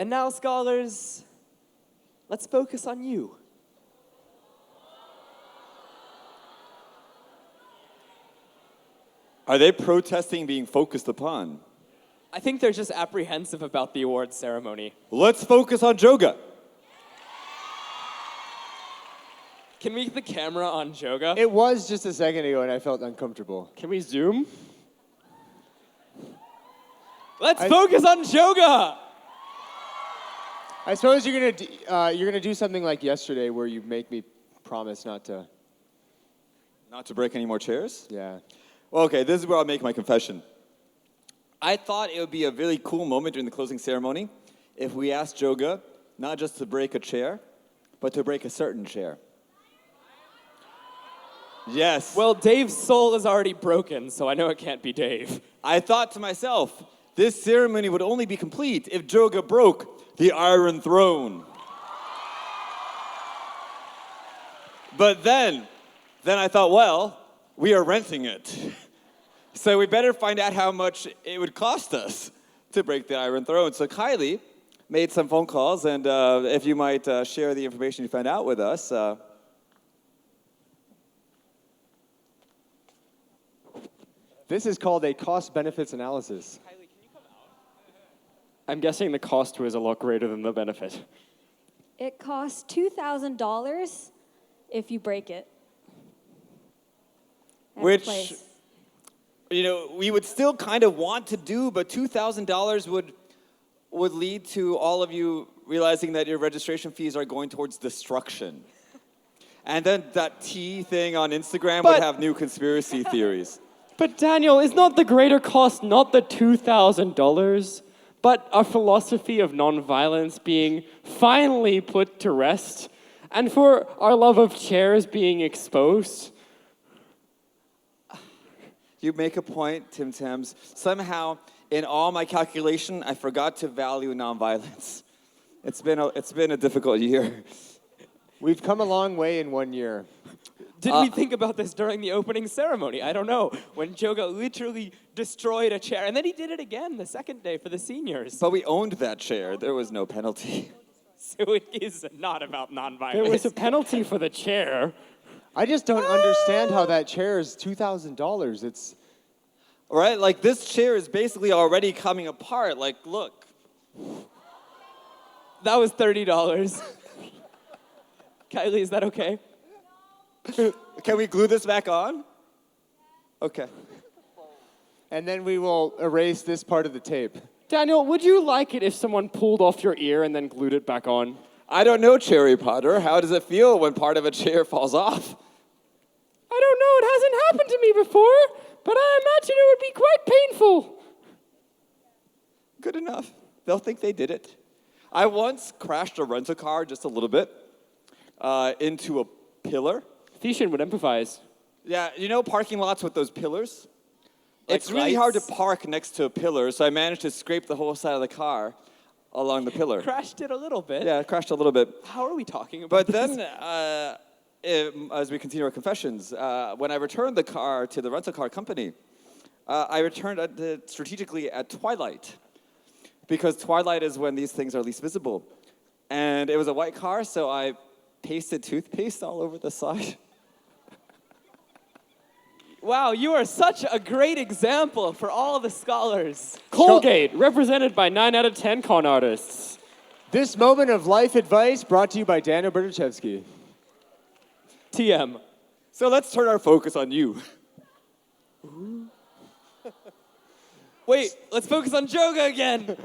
And now, scholars, let's focus on you. Are they protesting being focused upon? I think they're just apprehensive about the awards ceremony. Let's focus on Joga. Can we get the camera on Joga? It was just a second ago, and I felt uncomfortable. Can we zoom? Let's focus on Joga! I suppose you're gonna do something like yesterday, where you make me promise not to. Not to break any more chairs? Yeah. Well, okay, this is where I'll make my confession. I thought it would be a really cool moment during the closing ceremony if we asked Joga not just to break a chair, but to break a certain chair. Yes. Well, Dave's soul is already broken, so I know it can't be Dave. I thought to myself, this ceremony would only be complete if Joga broke the Iron Throne. But then I thought, well, we are renting it. So we better find out how much it would cost us to break the Iron Throne. So Kylie made some phone calls, and if you might share the information you found out with us. This is called a cost-benefits analysis. Kylie, can you come out? I'm guessing the cost was a lot greater than the benefit. It costs $2,000 if you break it. At a Which, place. you know, we would still kind of want to do, but $2,000 would lead to all of you realizing that your registration fees are going towards destruction. And then that T thing on Instagram would have new conspiracy theories. But Daniel, is not the greater cost not the $2,000, but a philosophy of nonviolence being finally put to rest, and for our love of chairs being exposed? You make a point, Tim Tams. Somehow, in all my calculation, I forgot to value nonviolence. It's been a difficult year. We've come a long way in 1 year. Did we think about this during the opening ceremony? I don't know. When Joga literally destroyed a chair, and then he did it again the second day for the seniors. But we owned that chair. There was no penalty. So it is not about nonviolence. There was a penalty for the chair. I just don't understand how that chair is $2,000. It's All right, like this chair is basically already coming apart. Like, look. That was $30. Kylie, is that okay? Can we glue this back on? Okay. and then we will erase this part of the tape. Daniel, would you like it if someone pulled off your ear and then glued it back on? I don't know, Cherry Potter. How does it feel when part of a chair falls off? I don't know, it hasn't happened to me before, but I imagine it would be quite painful. Good enough. They'll think they did it. I once crashed a rental car just a little bit into a pillar. Theshan would empathize. Yeah, you know parking lots with those pillars? Like It's really hard to lights? park next to a pillar, so I managed to scrape the whole side of the car along the pillar. Crashed it a little bit. Yeah, I crashed a little bit. How are we talking about But this? then, as we continue our confessions, when I returned the car to the rental car company, I returned it strategically at twilight, because twilight is when these things are least visible. And it was a white car, so I pasted toothpaste all over the side. Wow, you are such a great example for all the scholars. Colgate, represented by 9 out of 10 con artists. This moment of life advice brought to you by Daniel Berdichevsky. TM. So let's turn our focus on you. Wait, let's focus on Joga again.